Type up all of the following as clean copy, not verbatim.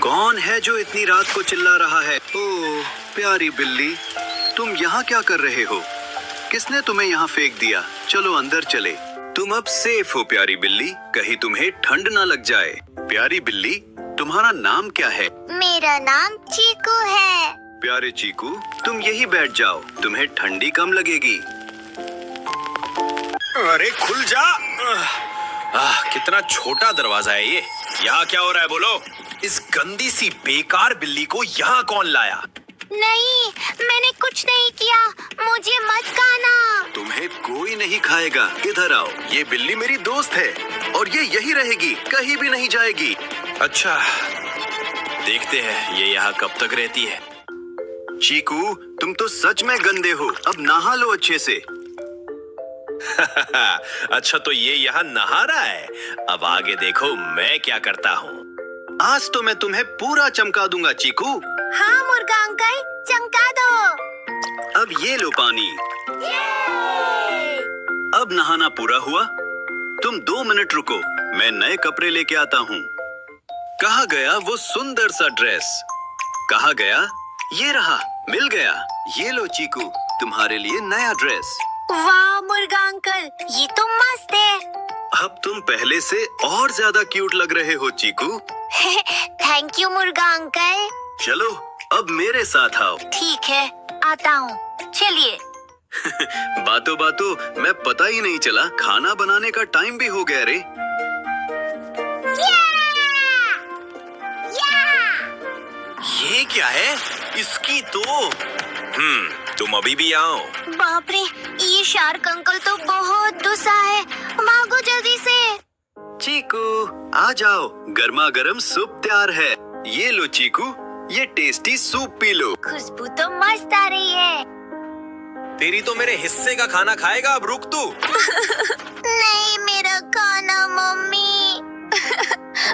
कौन है जो इतनी रात को चिल्ला रहा है? ओह प्यारी बिल्ली, तुम यहाँ क्या कर रहे हो? किसने तुम्हें यहाँ फेंक दिया? चलो अंदर चले। तुम अब सेफ हो प्यारी बिल्ली, कहीं तुम्हें ठंड ना लग जाए। प्यारी बिल्ली, तुम्हारा नाम क्या है? मेरा नाम चीकू है। प्यारे चीकू, तुम यही बैठ जाओ, तुम्हें ठंडी कम लगेगी। अरे खुल जा। कितना छोटा दरवाजा है ये। यहाँ क्या हो रहा है बोलो? इस गंदी सी बेकार बिल्ली को यहाँ कौन लाया? नहीं, मैंने कुछ नहीं किया, मुझे मत खाना। तुम्हें कोई नहीं खाएगा, इधर आओ। ये बिल्ली मेरी दोस्त है और ये यही रहेगी, कहीं भी नहीं जाएगी। अच्छा, देखते हैं ये यहाँ कब तक रहती है। चीकू, तुम तो सच में गंदे हो, अब नहा लो अच्छे से। अच्छा, तो ये यहाँ नहा रहा है। अब आगे देखो मैं क्या करता हूँ। आज तो मैं तुम्हें पूरा चमका दूंगा चीकू। हाँ मुर्गा अंकल, चमका दो। अब ये लो पानी। अब नहाना पूरा हुआ। तुम 2 मिनट रुको, मैं नए कपड़े लेके आता हूँ। कहाँ गया वो सुंदर सा ड्रेस? कहाँ गया? ये रहा, मिल गया। ये लो चीकू, तुम्हारे लिए नया ड्रेस। वाह मुर्गा अंकल, ये तो मस्त है। अब तुम पहले से और ज्यादा क्यूट लग रहे हो चीकू। थैंक यू मुर्गा अंकल। चलो अब मेरे साथ आओ। ठीक है, आता हूँ, चलिए। बातों बातों मैं पता ही नहीं चला, खाना बनाने का टाइम भी हो गया रे। ये क्या है? इसकी तो तुम अभी भी आओ। बाप रे, ये शार्क अंकल तो बहुत गुस्सा है, भागो जल्दी से। चीकू आ जाओ, गर्मा गर्म सूप तैयार है। ये लो चीकू, ये टेस्टी सूप पी लो। खुशबू तो मस्त आ रही है। तेरी तो मेरे हिस्से का खाना खाएगा, अब रुक तू। नहीं, मेरा खाना मम्मी।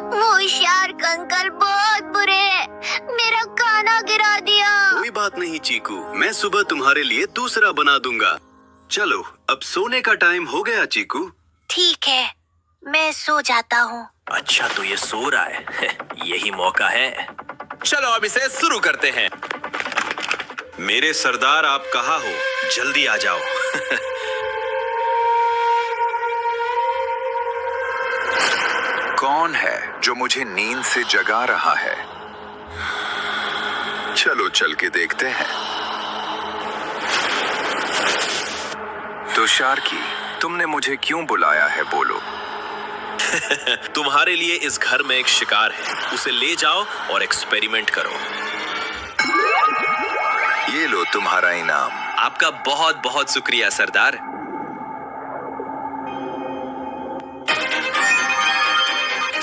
वो शार्क अंकल बहुत बुरे हैं, मेरा खाना गिरा दिया। कोई बात नहीं चीकू, मैं सुबह तुम्हारे लिए दूसरा बना दूंगा। चलो अब सोने का टाइम हो गया चीकू। ठीक है, मैं सो जाता हूँ। अच्छा, तो ये सो रहा है। यही मौका है। चलो अब इसे शुरू करते हैं। मेरे सरदार, आप कहाँ हो? जल्दी आ जाओ। कौन है जो मुझे नींद से जगा रहा है? चलो चल के देखते हैं। तो शार्की, तुमने मुझे क्यों बुलाया है, बोलो? तुम्हारे लिए इस घर में एक शिकार है, उसे ले जाओ और एक्सपेरिमेंट करो। ये लो तुम्हारा इनाम। आपका बहुत बहुत शुक्रिया सरदार।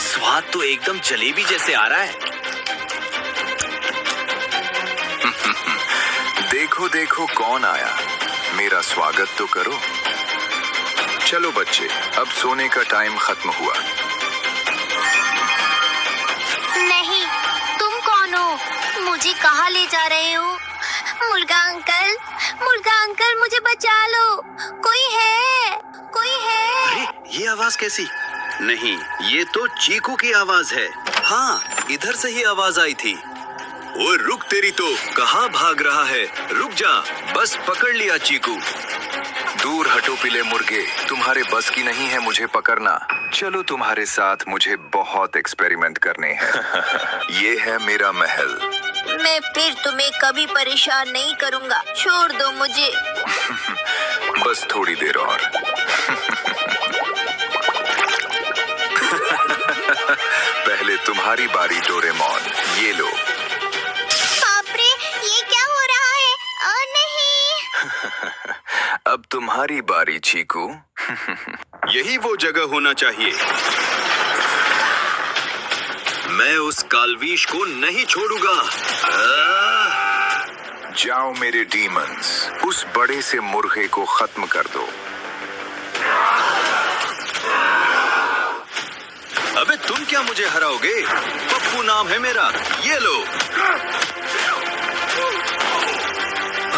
स्वाद तो एकदम जलेबी जैसे आ रहा है। देखो देखो कौन आया, मेरा स्वागत तो करो। चलो बच्चे, अब सोने का टाइम खत्म हुआ। नहीं, तुम कौन हो? मुझे कहाँ ले जा रहे हो? मुर्गा अंकल, मुर्गा अंकल, मुझे बचा लो। कोई है, कोई है। अरे ये आवाज कैसी? नहीं, ये तो चीकू की आवाज है। हाँ, इधर से ही आवाज आई थी। ओए रुक, तेरी तो कहाँ भाग रहा है? रुक जा, बस पकड़ लिया चीकू। दूर हटो पीले मुर्गे, तुम्हारे बस की नहीं है मुझे पकड़ना। चलो तुम्हारे साथ मुझे बहुत एक्सपेरिमेंट करने हैं। ये है मेरा महल। मैं फिर तुम्हें कभी परेशान नहीं करूँगा, छोड़ दो मुझे। बस थोड़ी देर और। पहले तुम्हारी बारी डोरेमोन, ये लो। बाप रे, ये क्या हो रहा है? नहीं। अब तुम्हारी बारी चीकू। यही वो जगह होना चाहिए। मैं उस कालवीश को नहीं छोड़ूंगा। जाओ मेरे डीमंस, उस बड़े से मुर्गे को खत्म कर दो। अबे तुम क्या मुझे हराओगे? पप्पू नाम है मेरा, ये लो।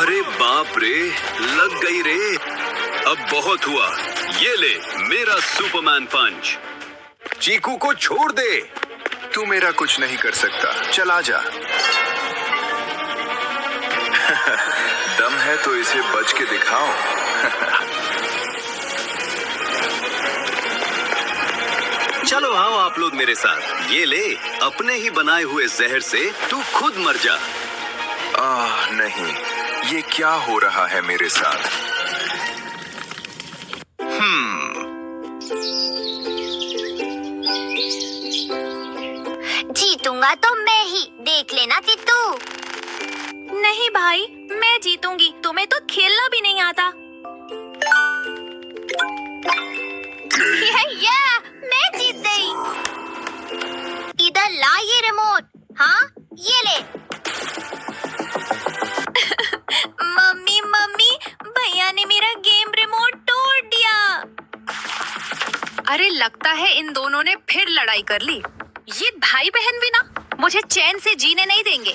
अरे बाप रे, लग गई रे। अब बहुत हुआ, ये ले मेरा सुपरमैन पंच। चीकू को छोड़ दे। तू मेरा कुछ नहीं कर सकता, चला जा। दम है तो इसे बच के दिखाओ। चलो आओ आप लोग मेरे साथ। ये ले, अपने ही बनाए हुए जहर से तू खुद मर जा। नहीं, ये क्या हो रहा है मेरे साथ? जीतूंगा तो मैं ही, देख लेना तित्तू। नहीं भाई, मैं जीतूंगी। तुम्हें तो खेलना भी नहीं आता। या, मैं जीत गई। इधर ला ये रिमोट। हाँ, ये ले। मम्मी मम्मी, भैया ने मेरा गेम रिमोट तोड़ दिया। अरे लगता है इन दोनों ने फिर लड़ाई कर ली। ये भाई बहन भी ना मुझे चैन से जीने नहीं देंगे।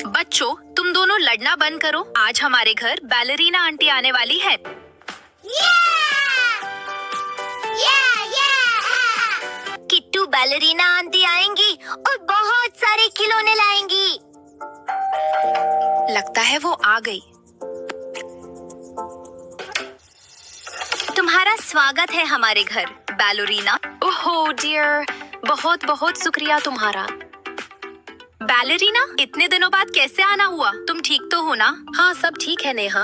बच्चों, तुम दोनों लड़ना बंद करो। आज हमारे घर बैलरीना आंटी आने वाली है। किट्टू बैलरीना आंटी आएंगी और बहुत सारे खिलौने लाएंगी। लगता है वो आ गई। तुम्हारा स्वागत है हमारे घर, बैलरीना। ओह डियर, बहुत बहुत शुक्रिया तुम्हारा। बैलरीना, इतने दिनों बाद कैसे आना हुआ? तुम ठीक तो हो ना? हाँ, सब ठीक है नेहा।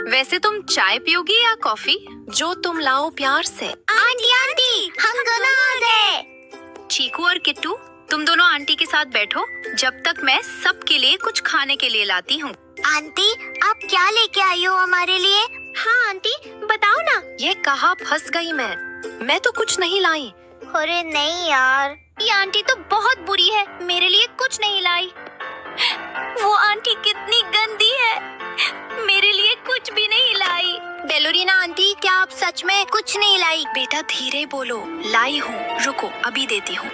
वैसे तुम चाय पियोगी या कॉफी? जो तुम लाओ प्यार से। आंटी आंटी, हम दोनों आ गए। चीकू और किट्टू, तुम दोनों आंटी के साथ बैठो जब तक मैं सबके लिए कुछ खाने के लिए लाती हूँ। आंटी, आप क्या लेके आई हो हमारे लिए? हाँ आंटी, बताओ ना। ये कहाँ फंस गई मैं तो कुछ नहीं लाई। अरे नहीं यार, ये आंटी तो बहुत बुरी है, मेरे लिए कुछ नहीं लाई। वो आंटी कितनी गंदी है, मेरे लिए कुछ भी नहीं लाई। बैलरीना आंटी, क्या आप सच में कुछ नहीं लाई? बेटा धीरे बोलो, लाई हूँ, रुको अभी देती हूँ।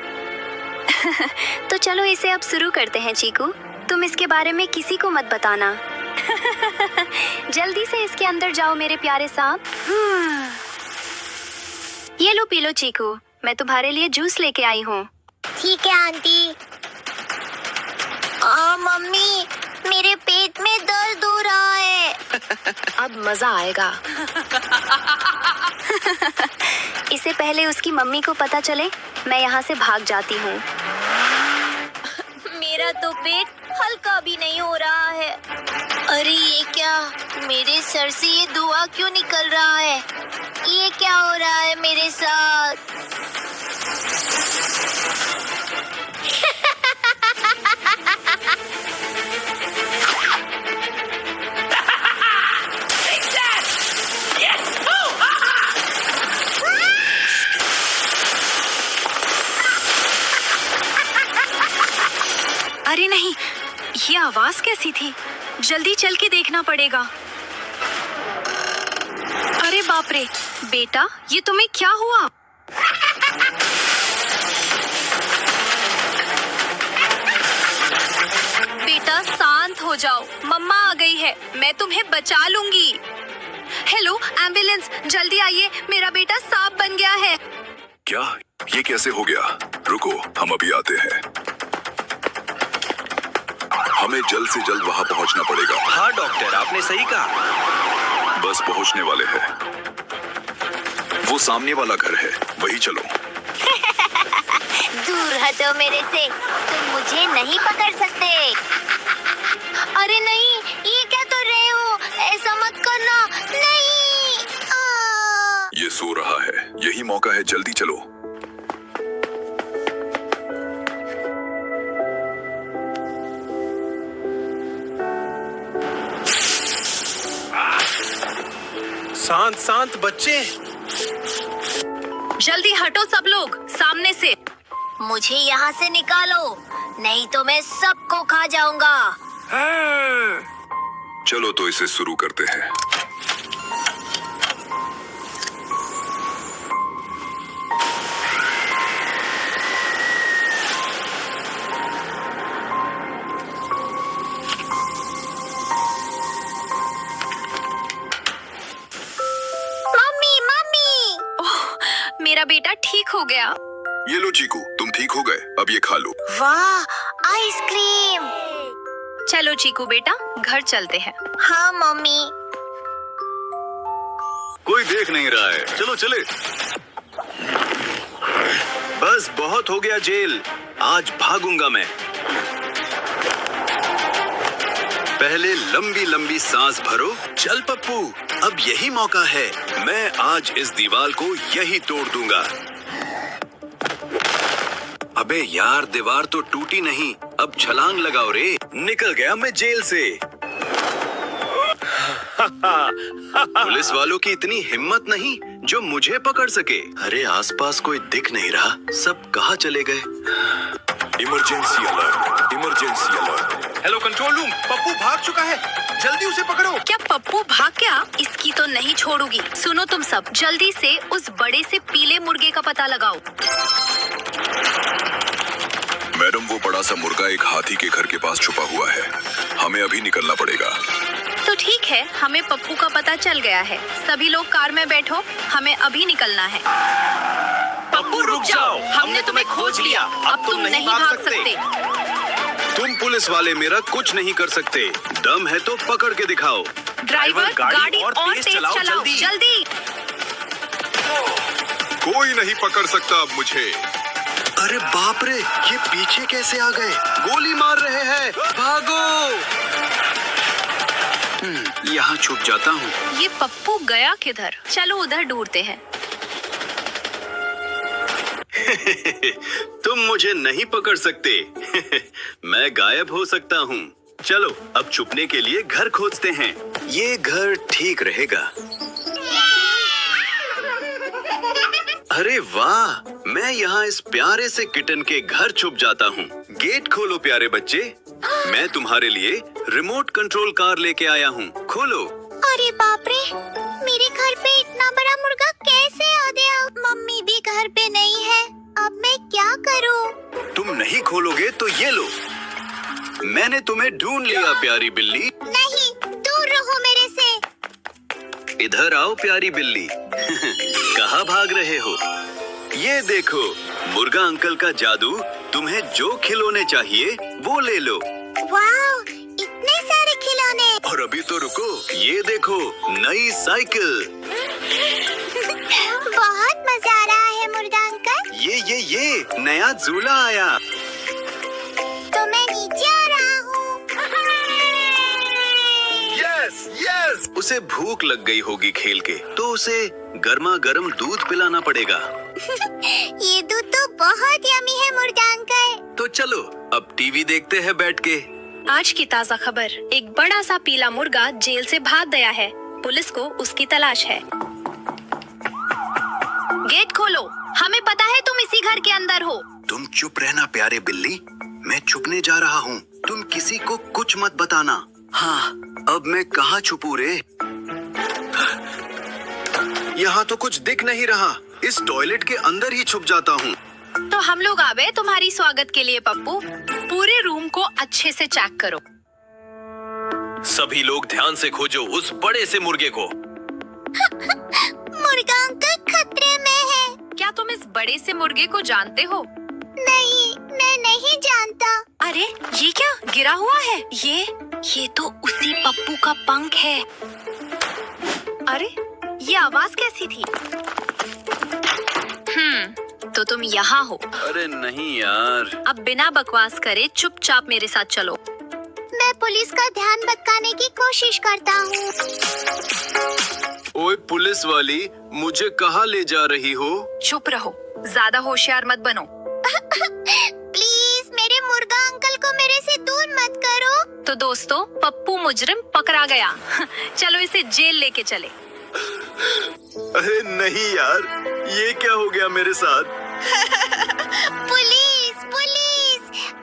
तो चलो इसे अब शुरू करते हैं चीकू। तुम इसके बारे में किसी को मत बताना। जल्दी से इसके अंदर जाओ मेरे प्यारे सांप। ये लो पी लो चीकू, मैं तुम्हारे लिए जूस लेके आई हूँ। ठीक है आंटी। मम्मी, मेरे पेट में दर्द हो रहा है। अब मजा आएगा। इससे पहले उसकी मम्मी को पता चले, मैं यहाँ से भाग जाती हूँ। मेरा तो पेट हल्का भी नहीं हो रहा है। अरे ये क्या, मेरे सर से ये धुआं क्यों निकल रहा है? ये क्या हो रहा है मेरे साथ? अरे नहीं, ये आवाज कैसी थी? जल्दी चल के देखना पड़ेगा। अरे बाप रे, बेटा ये तुम्हें क्या हुआ? बेटा शांत हो जाओ, मम्मा आ गई है, मैं तुम्हें बचा लूंगी। हेलो एम्बुलेंस, जल्दी आइए, मेरा बेटा सांप बन गया है। क्या? ये कैसे हो गया? रुको, हम अभी आते हैं। हमें जल्द से जल्द वहाँ पहुँचना पड़ेगा। हाँ डॉक्टर, आपने सही कहा। बस पहुँचने वाले हैं। वो सामने वाला घर है, वही चलो। दूर हटो मेरे से, तुम मुझे नहीं पकड़ सकते। अरे नहीं, ये क्या कर रहे हो? ऐसा मत करना, नहीं। ये सो रहा है, यही मौका है, जल्दी चलो। शांत शांत बच्चे। जल्दी हटो सब लोग सामने से। मुझे यहाँ से निकालो, नहीं तो मैं सबको खा जाऊंगा। चलो तो इसे शुरू करते हैं। मम्मी मम्मी, मेरा बेटा ठीक हो गया। ये लो चीकू, तुम ठीक हो गए, अब ये खा लो। वाह, आइसक्रीम। चलो चीकू बेटा, घर चलते हैं। हाँ मम्मी। कोई देख नहीं रहा है, चलो चले। बस बहुत हो गया जेल, आज भागूंगा मैं। पहले लंबी लंबी सांस भरो। चल पप्पू, अब यही मौका है, मैं आज इस दीवार को यही तोड़ दूंगा। अबे यार, दीवार तो टूटी नहीं, अब छलांग लगाओ रे। निकल गया मैं जेल से। पुलिस वालों की इतनी हिम्मत नहीं जो मुझे पकड़ सके। अरे आसपास कोई दिख नहीं रहा, सब कहाँ चले गए? Emergency alert, emergency alert. Hello control room, Pappu भाग चुका है, जल्दी उसे पकड़ो। क्या पप्पू भाग गया? इसकी तो नहीं छोड़ूंगी। सुनो तुम सब, जल्दी से उस बड़े से पीले मुर्गे का पता लगाओ। मैडम, वो बड़ा सा मुर्गा एक हाथी के घर के पास छुपा हुआ है, हमें अभी निकलना पड़ेगा। तो ठीक है, हमें पप्पू का पता चल गया है। सभी लोग कार में बैठो, हमें अभी निकलना है। पप्पू रुक जाओ, हमने तुम्हें खोज लिया, अब तुम नहीं भाग सकते। तुम पुलिस वाले मेरा कुछ नहीं कर सकते, दम है तो पकड़ के दिखाओ। ड्राइवर, गाड़ी और तेज चलाओ, जल्दी। कोई नहीं पकड़ सकता अब मुझे। अरे बाप रे, ये पीछे कैसे आ गए? गोली मार रहे हैं, भागो। यहाँ छुप जाता हूँ। ये पप्पू गया किधर? चलो उधर ढूंढते हैं। तुम मुझे नहीं पकड़ सकते। मैं गायब हो सकता हूँ। चलो अब छुपने के लिए घर खोजते हैं। ये घर ठीक रहेगा। अरे वाह, मैं यहाँ इस प्यारे से किटन के घर छुप जाता हूँ। गेट खोलो प्यारे बच्चे, मैं तुम्हारे लिए रिमोट कंट्रोल कार लेके आया हूँ, खोलो। अरे बाप रे, मेरे घर पे इतना बड़ा मुर्गा कैसे आ गया? मम्मी भी घर पे नहीं है, अब मैं क्या करूँ? तुम नहीं खोलोगे तो ये लो, मैंने तुम्हें ढूंढ लिया प्यारी बिल्ली। नहीं, दूर रहो मेरे से। इधर आओ प्यारी बिल्ली। कहाँ भाग रहे हो? ये देखो, मुर्गा अंकल का जादू, तुम्हें जो खिलौने चाहिए वो ले लो। वाह, इतने सारे खिलौने। और अभी तो रुको, ये देखो नई साइकिल। बहुत मजा आ रहा है मुर्गा अंकल। ये नया झूला आया। तो मैं नीचे आ रहा हूँ। यस, उसे भूख लग गई होगी खेल के, तो उसे गर्मा गर्म दूध पिलाना पड़ेगा। ये दूध तो बहुत यमी है मुर्गा अंकल। तो चलो अब टीवी देखते हैं बैठ के। आज की ताजा खबर, एक बड़ा सा पीला मुर्गा जेल से भाग गया है। पुलिस को उसकी तलाश है। गेट खोलो, हमें पता है तुम इसी घर के अंदर हो। तुम चुप रहना प्यारे बिल्ली, मैं छुपने जा रहा हूँ, तुम किसी को कुछ मत बताना। हाँ, अब मैं कहाँ छुपूं रे? यहाँ तो कुछ दिख नहीं रहा, इस टॉयलेट के अंदर ही छुप जाता हूँ। तो हम लोग आ गए तुम्हारी स्वागत के लिए पप्पू। पूरे रूम को अच्छे से चेक करो। सभी लोग ध्यान से खोजो उस बड़े से मुर्गे को। मुर्गा अंकल खतरे में है। क्या तुम इस बड़े से मुर्गे को जानते हो? नहीं, मैं नहीं जानता। अरे ये क्या गिरा हुआ है? ये तो उसी पप्पू का पंख है। अरे ये आवाज कैसी थी? तो तुम यहाँ हो। अरे नहीं यार। अब बिना बकवास करे चुपचाप मेरे साथ चलो। मैं पुलिस का ध्यान भटकाने की कोशिश करता हूँ। ओए पुलिस वाली, मुझे कहाँ ले जा रही हो? चुप रहो, ज्यादा होशियार मत बनो। प्लीज मेरे मुर्गा अंकल को मेरे से दूर मत करो। तो दोस्तों, पप्पू मुजरिम पकड़ा गया। चलो इसे जेल लेके चले। अरे नहीं यार, ये क्या हो गया मेरे साथ? पुलिस,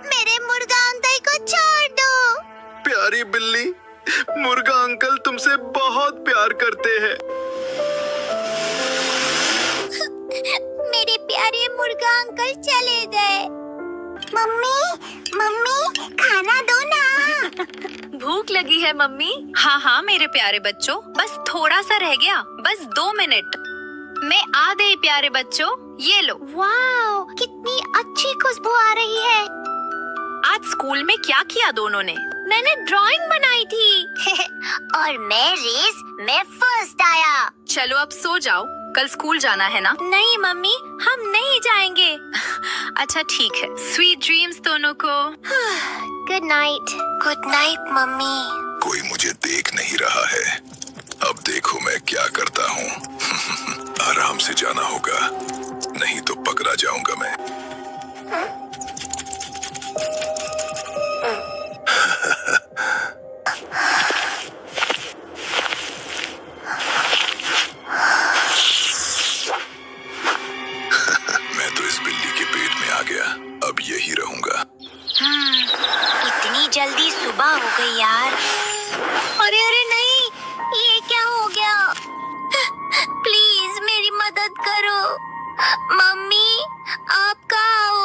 मेरे मुर्गा अंकल को छोड़ दो। प्यारी बिल्ली, मुर्गा अंकल तुमसे बहुत प्यार करते हैं। मेरे प्यारे मुर्गा अंकल चले गए। मम्मी, खाना दो ना। भूख लगी है मम्मी? हाँ मेरे प्यारे बच्चों, बस थोड़ा सा रह गया, बस 2 मिनट। मैं आ गई प्यारे बच्चों। ये लो। वाओ, कितनी अच्छी खुशबू आ रही है। आज स्कूल में क्या किया दोनों ने? मैंने ड्राइंग बनाई थी और मैं रेस में फर्स्ट आया। चलो अब सो जाओ, कल स्कूल जाना है ना? नहीं मम्मी, हम नहीं जाएंगे। अच्छा ठीक है। स्वीट ड्रीम्स दोनों को। Good night. Good night mummy. कोई मुझे देख नहीं रहा है। अब देखो मैं क्या करता हूँ। आराम से जाना होगा, नहीं तो पकड़ा जाऊंगा मैं। मैं तो इस बिल्ली के पेट में आ गया, अब यही रहूंगा। इतनी जल्दी सुबह हो गई यार। अरे अरे नहीं, ये क्या हो गया? प्लीज मेरी मदद करो। मम्मी, आप कहाँ हो?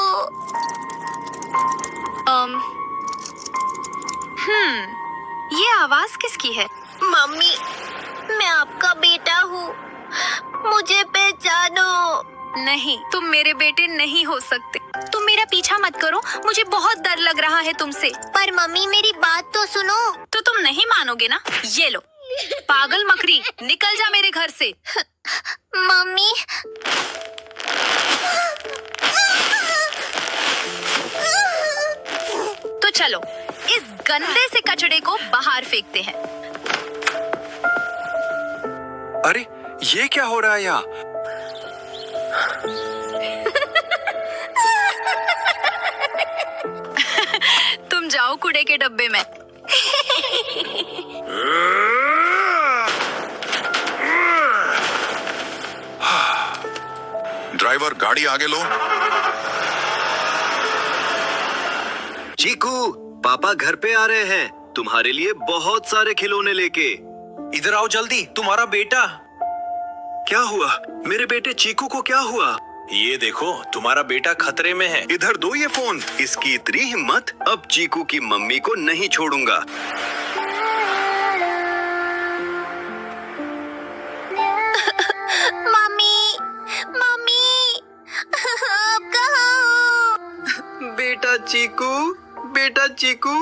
ये आवाज किसकी है? मम्मी, मैं आपका बेटा हूँ, मुझे पहचानो। नहीं, तुम मेरे बेटे नहीं हो सकते। तुम मेरा पीछा मत करो, मुझे बहुत डर लग रहा है तुमसे। पर मम्मी मेरी बात तो सुनो। तो तुम नहीं मानोगे ना? ये लो। पागल मकड़ी, निकल जा मेरे घर से। मम्मी, तो चलो इस गंदे से कचड़े को बाहर फेंकते हैं। अरे ये क्या हो रहा है यहाँ? तुम जाओ कूड़े के डब्बे में। ड्राइवर गाड़ी आगे लो। चीकू, पापा घर पे आ रहे हैं, तुम्हारे लिए बहुत सारे खिलौने लेके। इधर आओ जल्दी, तुम्हारा बेटा। क्या हुआ? मेरे बेटे चीकू को क्या हुआ? ये देखो, तुम्हारा बेटा खतरे में है। इधर दो ये फोन। इसकी इतनी हिम्मत, अब चीकू की मम्मी को नहीं छोड़ूंगा। मम्मी, मम्मी, आप कहाँ हो? बेटा चीकू,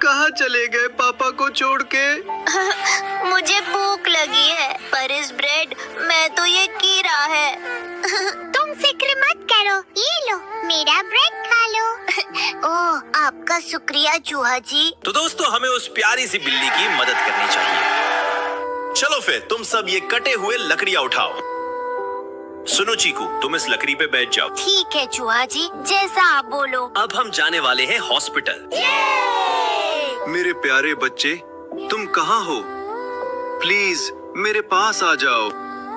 कहाँ चले गए पापा को छोड़ के? मुझे भूख लगी है, पर इस ब्रेड में तो ये कीड़ा है। तुम फिक्र मत करो, ये लो मेरा ब्रेड खा लो। ओह, आपका शुक्रिया चूहा जी। तो दोस्तों, हमें उस प्यारी सी बिल्ली की मदद करनी चाहिए। चलो फिर तुम सब ये कटे हुए लकड़ियां उठाओ। सुनो चीकू, तुम इस लकड़ी पे बैठ जाओ। ठीक है चूहा जी, जैसा आप बोलो। अब हम जाने वाले हैं हॉस्पिटल। मेरे प्यारे बच्चे, तुम कहाँ हो? प्लीज मेरे पास आ जाओ।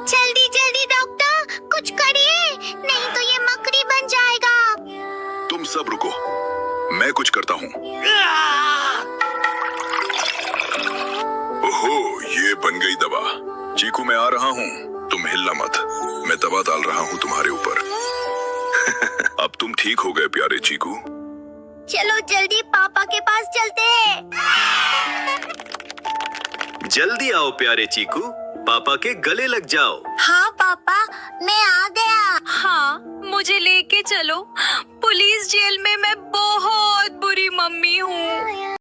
जल्दी जल्दी डॉक्टर, कुछ करिए, नहीं तो ये मकड़ी बन जाएगा। तुम सब रुको, मैं कुछ करता हूँ। ओहो, ये बन गई दवा। चीकू मैं आ रहा हूँ, तुम हिलना मत, मैं दवा डाल रहा हूँ तुम्हारे ऊपर। अब तुम ठीक हो गए प्यारे चीकू। चलो जल्दी पापा के पास चलते हैं। जल्दी आओ प्यारे चीकू, पापा के गले लग जाओ। हाँ पापा, मैं आ गया। हाँ, मुझे लेके चलो। पुलिस जेल में मैं बहुत बुरी मम्मी हूँ।